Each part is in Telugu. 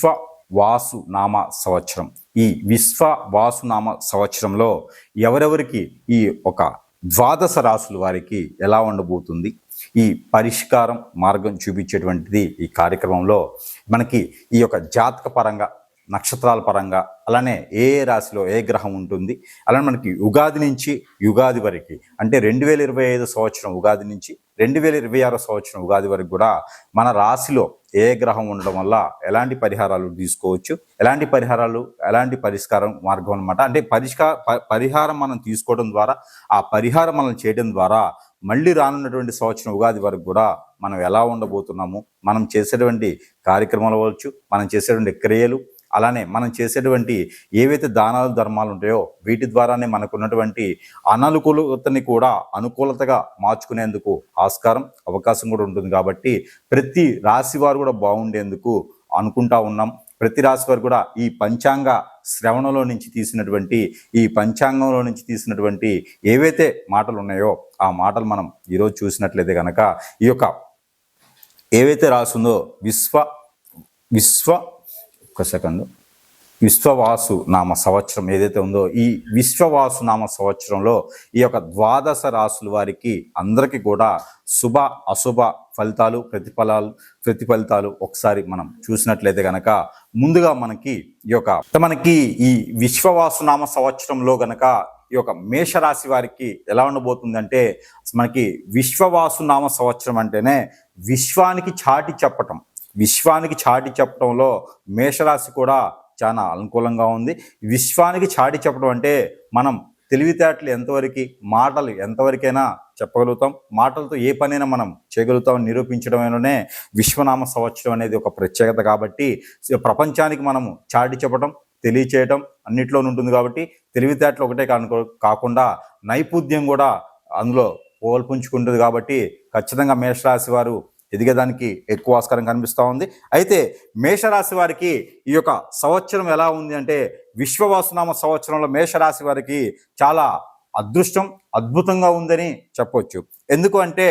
విశ్వవాసునామ సంవత్సరం. ఈ విశ్వవాసునామ సంవత్సరంలో ఎవరెవరికి ఈ ఒక ద్వాదశ రాసుల వారికి ఎలా ఉండబోతుంది, ఈ పరిష్కారం మార్గం చూపించేటువంటిది ఈ కార్యక్రమంలో మనకి ఈ యొక్క జాతక పరంగా, నక్షత్రాల పరంగా, అలానే ఏ రాశిలో ఏ గ్రహం ఉంటుంది, అలానే మనకి ఉగాది నుంచి యుగాది వరకు, అంటే 2025 సంవత్సరం ఉగాది నుంచి 2026 సంవత్సరం ఉగాది వరకు కూడా మన రాశిలో ఏ గ్రహం ఉండడం వల్ల ఎలాంటి పరిహారాలు తీసుకోవచ్చు, ఎలాంటి పరిష్కారం మార్గం అనమాట. అంటే పరిహారం మనం తీసుకోవడం ద్వారా, ఆ పరిహారం మనం చేయడం ద్వారా మళ్ళీ రానున్నటువంటి సంవత్సరం ఉగాది వరకు కూడా మనం ఎలా ఉండబోతున్నాము, మనం చేసేటువంటి కార్యక్రమాలు అవ్వచ్చు, మనం చేసేటువంటి క్రియలు, అలానే మనం చేసేటువంటి ఏవైతే దానాలు ధర్మాలు ఉంటాయో వీటి ద్వారానే మనకున్నటువంటి అననుకూలతని కూడా అనుకూలతగా మార్చుకునేందుకు అవకాశం కూడా ఉంటుంది. కాబట్టి ప్రతి రాశి వారు కూడా బాగుండేందుకు అనుకుంటా ఉన్నాం. ప్రతి రాశి వారు కూడా ఈ పంచాంగ శ్రవణంలో నుంచి తీసినటువంటి ఏవైతే మాటలు ఉన్నాయో ఆ మాటలు మనం ఈరోజు చూసినట్లయితే కనుక ఈ యొక్క ఏవైతే రాసిందో విశ్వవాసు నామ సంవత్సరం ఏదైతే ఉందో, ఈ విశ్వవాసు నామ సంవత్సరంలో ఈ యొక్క ద్వాదశ రాసుల వారికి అందరికీ కూడా శుభ అశుభ ఫలితాలు, ప్రతిఫలితాలు ఒకసారి మనం చూసినట్లయితే కనుక ముందుగా మనకి ఈ విశ్వవాసు నామ సంవత్సరంలో గనక ఈ యొక్క మేషరాశి వారికి ఎలా ఉండబోతుందంటే, మనకి విశ్వవాసు నామ సంవత్సరం అంటేనే విశ్వానికి చాటి చెప్పడంలో మేషరాశి కూడా చాలా అనుకూలంగా ఉంది. విశ్వానికి చాటి చెప్పడం అంటే మనం తెలివితేటలు ఎంతవరకు, మాటలు ఎంతవరకైనా చెప్పగలుగుతాం, మాటలతో ఏ పనైనా మనం చేయగలుగుతాం నిరూపించడమేనే విశ్వనామ సంవత్సరం అనేది ఒక ప్రత్యేకత. కాబట్టి ప్రపంచానికి మనము చాటి చెప్పడం, తెలియచేయటం అన్నిట్లో ఉంటుంది. కాబట్టి తెలివితేటలు ఒకటే కాకుండా నైపుణ్యం కూడా అందులో పోల్పుంచుకుంటుంది. కాబట్టి ఖచ్చితంగా మేషరాశి వారు ఎదిగేదానికి ఎక్కువ ఆస్కారం కనిపిస్తూ ఉంది. అయితే మేషరాశి వారికి ఈ యొక్క సంవత్సరం ఎలా ఉంది అంటే, విశ్వవాసునామ సంవత్సరంలో మేషరాశి వారికి చాలా అదృష్టం అద్భుతంగా ఉందని చెప్పవచ్చు. ఎందుకు అంటే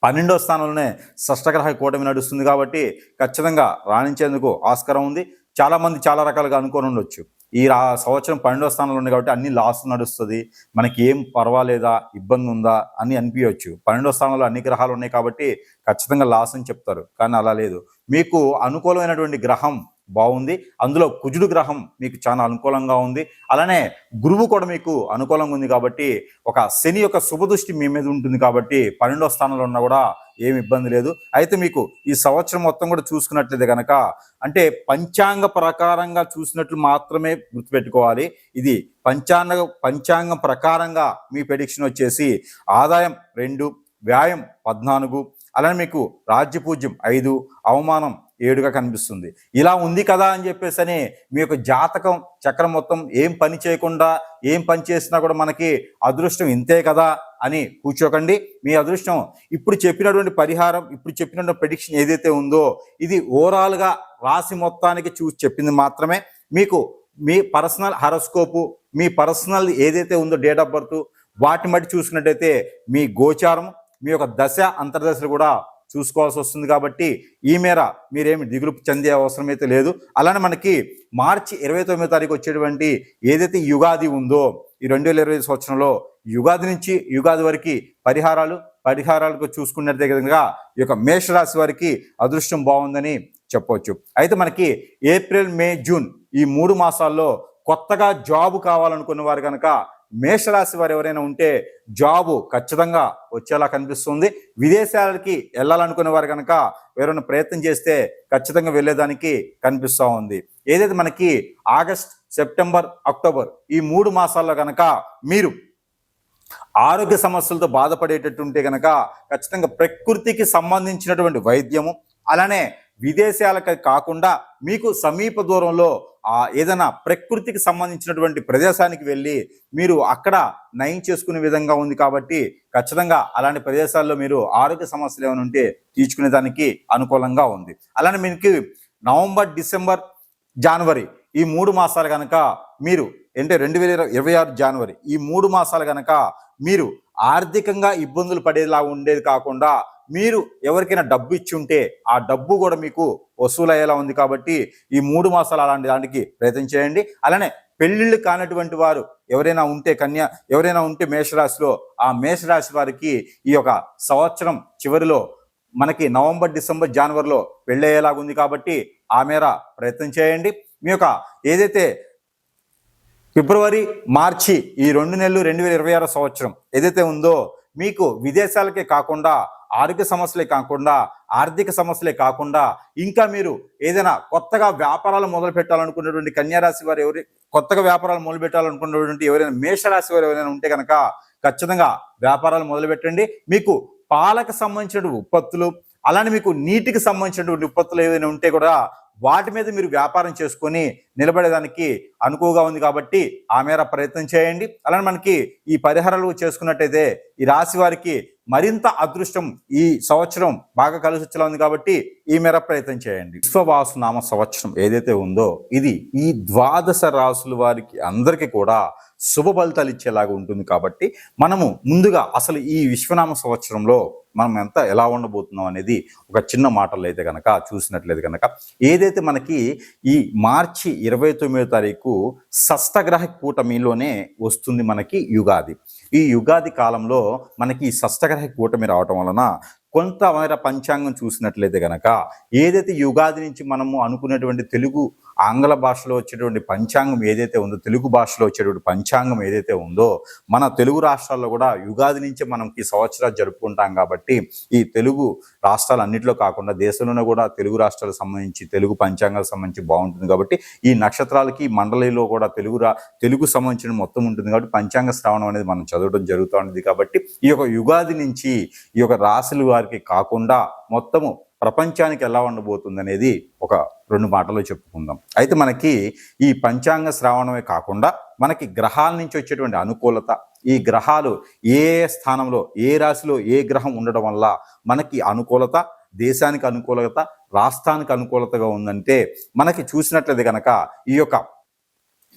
12వ స్థానంలోనే షష్టగ్రహ కూటమి నడుస్తుంది. కాబట్టి ఖచ్చితంగా రాణించేందుకు ఆస్కారం ఉంది. చాలామంది చాలా రకాలుగా అనుకొని ఉండొచ్చు, ఈ సంవత్సరం 12వ స్థానంలో ఉంది కాబట్టి అన్ని లాస్ నడుస్తుంది, మనకి ఏం పర్వాలేదా, ఇబ్బంది ఉందా అని అనిపించవచ్చు. 12వ స్థానంలో అన్ని గ్రహాలు ఉన్నాయి కాబట్టి ఖచ్చితంగా లాస్ అని చెప్తారు. కానీ అలా లేదు. మీకు అనుకూలమైనటువంటి గ్రహం బాగుంది, అందులో కుజుడు గ్రహం మీకు చాలా అనుకూలంగా ఉంది, అలానే గురువు కూడా మీకు అనుకూలంగా ఉంది. కాబట్టి ఒక శని యొక్క శుభదృష్టి మీ మీద ఉంటుంది. కాబట్టి 12వ స్థానంలో ఉన్నా కూడా ఏమి ఇబ్బంది లేదు. అయితే మీకు ఈ సంవత్సరం మొత్తం కూడా చూసుకున్నట్లయితే కనుక, అంటే పంచాంగ ప్రకారంగా చూసినట్లు మాత్రమే గుర్తుపెట్టుకోవాలి. ఇది పంచాంగం ప్రకారంగా మీ ప్రెడిక్షన్ వచ్చేసి ఆదాయం 2, వ్యయం 14, అలానే మీకు రాజ్యపూజ్యం 5, అవమానం 7గా కనిపిస్తుంది. ఇలా ఉంది కదా అని చెప్పేసి మీ యొక్క జాతకం చక్రం మొత్తం ఏం పని చేయకుండా, ఏం పని చేసినా కూడా మనకి అదృష్టం ఇంతే కదా అని కూర్చోకండి. మీ అదృష్టం ఇప్పుడు చెప్పినటువంటి పరిహారం, ఇప్పుడు చెప్పినటువంటి ప్రెడిక్షన్ ఏదైతే ఉందో ఇది ఓవరాల్గా రాశి మొత్తానికి చూసి చెప్పింది మాత్రమే. మీకు మీ పర్సనల్ హారోస్కోపు, మీ పర్సనల్ ఏదైతే ఉందో డేట్ ఆఫ్ బర్త్, వాటిని బట్టి చూసుకున్నట్టయితే మీ గోచారం, మీ యొక్క దశ అంతర్దశలు కూడా చూసుకోవాల్సి వస్తుంది. కాబట్టి ఈ మేర మీరేమి దిగులు చెందే అవసరం అయితే లేదు. అలానే మనకి మార్చి 29వ తారీఖు వచ్చేటువంటి ఏదైతే యుగాది ఉందో, ఈ 2025 సంవత్సరంలో యుగాది నుంచి యుగాది వరకు పరిహారాలకు చూసుకున్నట్టే కనుక ఈ యొక్క మేషరాశి వారికి అదృష్టం బాగుందని చెప్పవచ్చు. అయితే మనకి ఏప్రిల్, మే, జూన్ ఈ 3 మాసాల్లో కొత్తగా జాబు కావాలనుకున్న వారు కనుక మేషరాశి వారు ఎవరైనా ఉంటే జాబు ఖచ్చితంగా వచ్చేలా కనిపిస్తుంది. విదేశాలకి వెళ్ళాలనుకునే వారు కనుక ఎవరైనా ప్రయత్నం చేస్తే ఖచ్చితంగా వెళ్ళేదానికి కనిపిస్తూ ఉంది. ఏదైతే మనకి ఆగస్ట్, సెప్టెంబర్, అక్టోబర్ ఈ 3 మాసాల్లో కనుక మీరు ఆరోగ్య సమస్యలతో బాధపడేటట్టుంటే కనుక ఖచ్చితంగా ప్రకృతికి సంబంధించినటువంటి వైద్యము, అలానే విదేశాలకు కాకుండా మీకు సమీప దూరంలో ఏదైనా ప్రకృతికి సంబంధించినటువంటి ప్రదేశానికి వెళ్ళి మీరు అక్కడ నయం చేసుకునే విధంగా ఉంది. కాబట్టి ఖచ్చితంగా అలాంటి ప్రదేశాల్లో మీరు ఆరోగ్య సమస్యలు ఏమైనా ఉంటే తీర్చుకునే దానికి అనుకూలంగా ఉంది. అలానే మీకు నవంబర్, డిసెంబర్, జనవరి ఈ 3 మాసాలు కనుక మీరు, అంటే 2026 జనవరి ఈ 3 మాసాలు కనుక మీరు ఆర్థికంగా ఇబ్బందులు పడేలా ఉండేది కాకుండా మీరు ఎవరికైనా డబ్బు ఇచ్చి ఉంటే ఆ డబ్బు కూడా మీకు వసూలు అయ్యేలా ఉంది. కాబట్టి ఈ 3 మాసాలు అలాంటి దానికి ప్రయత్నం చేయండి. అలానే పెళ్లిళ్ళు కానటువంటి వారు ఎవరైనా ఉంటే మేషరాశిలో, ఆ మేషరాశి వారికి ఈ యొక్క సంవత్సరం చివరిలో మనకి నవంబర్, డిసెంబర్, జనవరిలో పెళ్ళయ్యేలాగుంది. కాబట్టి ఆ మేర ప్రయత్నం చేయండి. మీ యొక్క ఏదైతే ఫిబ్రవరి, మార్చి ఈ 2 నెలలు 2026 సంవత్సరం ఏదైతే ఉందో మీకు విదేశాలకే కాకుండా, ఆరోగ్య సమస్యలే కాకుండా, ఆర్థిక సమస్యలే కాకుండా, ఇంకా మీరు ఏదైనా కొత్తగా వ్యాపారాలు మొదలు పెట్టాలనుకున్నటువంటి కన్యారాశి వారు కొత్తగా వ్యాపారాలు మొదలు పెట్టాలనుకున్నటువంటి ఎవరైనా మేషరాశి వారు ఎవరైనా ఉంటే కనుక ఖచ్చితంగా వ్యాపారాలు మొదలు పెట్టండి. మీకు పాలకు సంబంధించిన ఉత్పత్తులు, అలానే మీకు నీటికి సంబంధించినటువంటి ఉత్పత్తులు ఏదైనా ఉంటే కూడా వాటి మీద మీరు వ్యాపారం చేసుకొని నిలబడేదానికి అనుకువగా ఉంది. కాబట్టి ఆ మేర ప్రయత్నం చేయండి. అలానే మనకి ఈ పరిహారాలు చేసుకున్నట్టయితే ఈ రాశి వారికి మరింత అదృష్టం ఈ సంవత్సరం బాగా కలిసి వచ్చేలా ఉంది. కాబట్టి ఈ మేర ప్రయత్నం చేయండి. విశ్వవాసు నామ సంవత్సరం ఏదైతే ఉందో ఇది ఈ 12 రాసుల వారికి అందరికీ కూడా శుభ ఫలితాలు ఇచ్చేలాగా ఉంటుంది. కాబట్టి మనము ముందుగా అసలు ఈ విశ్వనామ సంవత్సరంలో మనం ఎలా ఉండబోతున్నాం అనేది ఒక చిన్న మాటలు అయితే కనుక చూసినట్లయితే కనుక ఏదైతే మనకి ఈ మార్చి 29వ తారీఖు షష్టగ్రహ కూటమిలోనే వస్తుంది మనకి యుగాది. ఈ యుగాది కాలంలో మనకి ఈ షష్టగ్రహ కూటమి రావటం వలన కొంతమేర పంచాంగం చూసినట్లయితే కనుక ఏదైతే యుగాది నుంచి మనము అనుకునేటువంటి తెలుగు ఆంగ్ల భాషలో వచ్చేటువంటి పంచాంగం ఏదైతే ఉందో, తెలుగు భాషలో వచ్చేటువంటి పంచాంగం ఏదైతే ఉందో, మన తెలుగు రాష్ట్రాల్లో కూడా యుగాది నుంచే మనకి సంవత్సరాలు జరుపుకుంటాం. కాబట్టి ఈ తెలుగు రాష్ట్రాలు అన్నింటిలో కాకుండా దేశంలోనే కూడా తెలుగు రాష్ట్రాలకు సంబంధించి తెలుగు పంచాంగాలకు సంబంధించి బాగుంటుంది. కాబట్టి ఈ నక్షత్రాలకి మండలిలో కూడా తెలుగు సంబంధించిన మొత్తం ఉంటుంది. కాబట్టి పంచాంగ శ్రావణం అనేది మనం చదవడం జరుగుతూ ఉంటుంది. కాబట్టి ఈ యొక్క యుగాది నుంచి ఈ యొక్క రాశుల వారికి కాకుండా మొత్తము ప్రపంచానికి ఎలా ఉండబోతుంది అనేది ఒక 2 మాటలు చెప్పుకుందాం. అయితే మనకి ఈ పంచాంగ శ్రావణమే కాకుండా మనకి గ్రహాల నుంచి వచ్చేటువంటి అనుకూలత, ఈ గ్రహాలు ఏ స్థానంలో ఏ రాశిలో ఏ గ్రహం ఉండడం వల్ల మనకి అనుకూలత, దేశానికి అనుకూలత, రాష్ట్రానికి అనుకూలతగా ఉందంటే మనకి చూసినట్లయితే కనుక ఈ యొక్క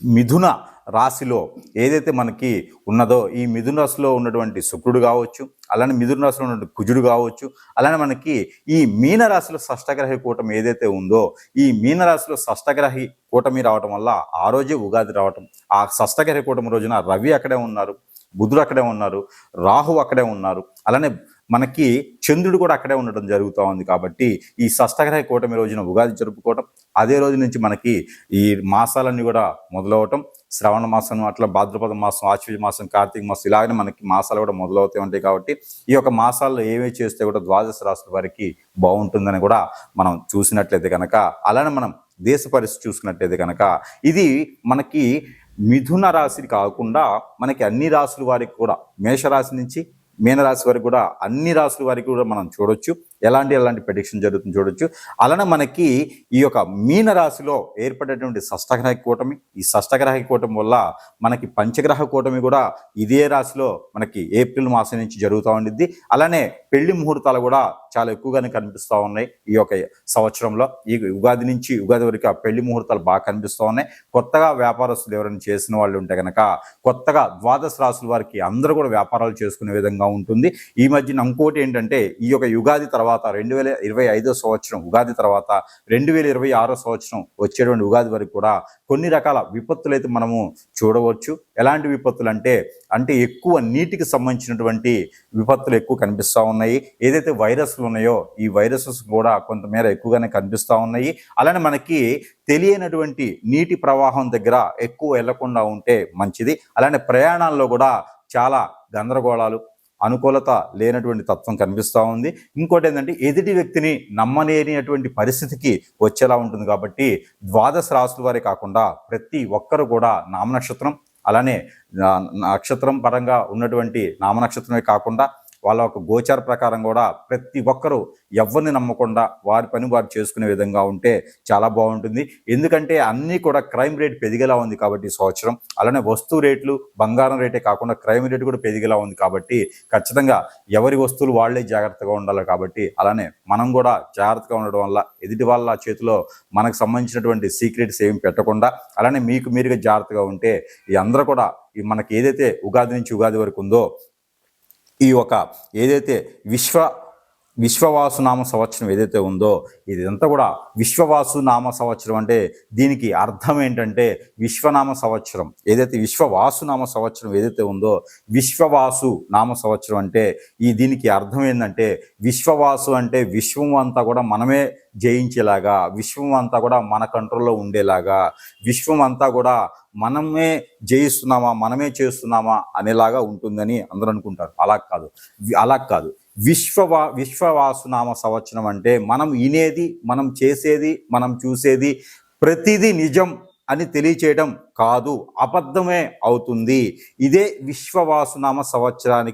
మిథున రాశిలో ఏదైతే మనకి ఉన్నదో ఈ మిథున రాశిలో ఉన్నటువంటి శుక్రుడు కావచ్చు, అలానే మిథున రాశిలో ఉన్నటువంటి కుజుడు కావచ్చు, అలానే మనకి ఈ మీనరాశిలో షష్టగ్రహ కూటమి ఏదైతే ఉందో ఈ మీనరాశిలో షష్టగ్రహ కూటమి రావటం వల్ల ఆ రోజే ఉగాది రావటం, ఆ షష్టగ్రహ కూటమి రోజున రవి అక్కడే ఉన్నారు, బుధుడు అక్కడే ఉన్నారు, రాహు అక్కడే ఉన్నారు, అలానే మనకి చంద్రుడు కూడా అక్కడే ఉండడం జరుగుతూ ఉంది. కాబట్టి ఈ షష్టగ్రహ కూటమి రోజున ఉగాది జరుపుకోవటం, అదే రోజు నుంచి మనకి ఈ మాసాలన్నీ కూడా మొదలవటం, శ్రవణ మాసం, అట్లా భాద్రపద మాసం, ఆశ్వీజ మాసం, కార్తీక మాసం, ఇలాగనే మనకి మాసాలు కూడా మొదలవుతూ ఉంటాయి. కాబట్టి ఈ యొక్క మాసాల్లో ఏమేమి చేస్తే కూడా 12 రాశుల వారికి బాగుంటుందని కూడా మనం చూసినట్లయితే కనుక, అలానే మనం దేశ పరిస్థితి చూసుకున్నట్లయితే కనుక ఇది మనకి మిథున రాశి కాకుండా మనకి అన్ని రాశుల వారికి కూడా, మేషరాశి నుంచి మీనరాశి వారికి కూడా అన్ని రాశుల వారికి కూడా మనం చూడొచ్చు, ఎలాంటి ప్రెడిక్షన్ జరుగుతుంది చూడొచ్చు. అలానే మనకి ఈ యొక్క మీనరాశిలో ఏర్పడేటువంటి షష్టగ్రహ కూటమి, ఈ షష్టగ్రహ కూటమి వల్ల మనకి పంచగ్రహ కూటమి కూడా ఇదే రాశిలో మనకి ఏప్రిల్ మాసం నుంచి జరుగుతూ ఉండిద్ది. అలానే పెళ్లి ముహూర్తాలు కూడా చాలా ఎక్కువగానే కనిపిస్తూ ఉన్నాయి ఈ యొక్క సంవత్సరంలో. ఈ ఉగాది నుంచి ఉగాది వరకు ఆ పెళ్లి ముహూర్తాలు బాగా కనిపిస్తూ ఉన్నాయి. కొత్తగా వ్యాపారస్తులు ఎవరైనా చేసిన వాళ్ళు ఉంటే కనుక కొత్తగా 12 రాశుల వారికి అందరూ కూడా వ్యాపారాలు చేసుకునే విధంగా ఉంటుంది. ఈ మధ్యన ఇంకోటి ఏంటంటే ఈ యొక్క యుగాది తర్వాత 2025 సంవత్సరం ఉగాది తర్వాత 2026 సంవత్సరం వచ్చేటువంటి ఉగాది వరకు కూడా కొన్ని రకాల విపత్తులు అయితే మనము చూడవచ్చు. ఎలాంటి విపత్తులు అంటే ఎక్కువ నీటికి సంబంధించినటువంటి విపత్తులు ఎక్కువ కనిపిస్తూ ఉన్నాయి. ఏదైతే వైరస్లు ఉన్నాయో ఈ వైరసెస్ కూడా కొంతమేర ఎక్కువగానే కనిపిస్తూ ఉన్నాయి. అలానే మనకి తెలియనటువంటి నీటి ప్రవాహం దగ్గర ఎక్కువ వెళ్లకుండా ఉంటే మంచిది. అలానే ప్రయాణాల్లో కూడా చాలా గందరగోళాలు, అనుకూలత లేనటువంటి తత్వం కనిపిస్తూ ఉంది. ఇంకోటి ఏంటంటే ఎదుటి వ్యక్తిని నమ్మలేనిటువంటి పరిస్థితికి వచ్చేలా ఉంటుంది. కాబట్టి 12 రాశుల వారే కాకుండా ప్రతి ఒక్కరు కూడా నామనక్షత్రం, అలానే నక్షత్రం పరంగా ఉన్నటువంటి నామనక్షత్రమే కాకుండా వాళ్ళ ఒక గోచార ప్రకారం కూడా ప్రతి ఒక్కరూ ఎవరిని నమ్మకుండా వారి పని వారు చేసుకునే విధంగా ఉంటే చాలా బాగుంటుంది. ఎందుకంటే అన్నీ కూడా క్రైమ్ రేట్ పెరిగేలా ఉంది కాబట్టి ఈ సంవత్సరం. అలానే వస్తువు రేట్లు, బంగారం రేటే కాకుండా క్రైమ్ రేట్ కూడా పెరిగేలా ఉంది. కాబట్టి ఖచ్చితంగా ఎవరి వస్తువులు వాళ్లే జాగ్రత్తగా ఉండాలి. కాబట్టి అలానే మనం కూడా జాగ్రత్తగా ఉండడం వల్ల ఎదుటి వాళ్ళ చేతిలో మనకు సంబంధించినటువంటి సీక్రెట్స్ ఏమి పెట్టకుండా, అలానే మీకు మీరుగా జాగ్రత్తగా ఉంటే ఈ అందరూ కూడా మనకి ఏదైతే ఉగాది నుంచి ఉగాది వరకు ఉందో ఈ ఒక ఏదైతే విశ్వ విశ్వవాసునామ సంవత్సరం ఏదైతే ఉందో ఇదంతా కూడా విశ్వవాసునామ సంవత్సరం అంటే దీనికి అర్థం ఏంటంటే విశ్వనామ సంవత్సరం ఏదైతే విశ్వవాసునామ సంవత్సరం ఏదైతే ఉందో విశ్వవాసు నామ సంవత్సరం అంటే దీనికి అర్థం ఏంటంటే విశ్వవాసు అంటే విశ్వం అంతా కూడా మనమే జయించేలాగా, విశ్వం అంతా కూడా మన కంట్రోల్లో ఉండేలాగా, విశ్వం అంతా కూడా మనమే జయిస్తున్నామా మనమే చేస్తున్నామా అనేలాగా ఉంటుందని అందరూ అనుకుంటారు. అలా కాదు. విశ్వవాసునామ సంవత్సరం అంటే మనం వినేది, మనం చేసేది, మనం చూసేది ప్రతిదీ నిజం అని తెలియచేయడం కాదు, అబద్ధమే అవుతుంది. ఇదే విశ్వవాసునామ సంవత్సరానికి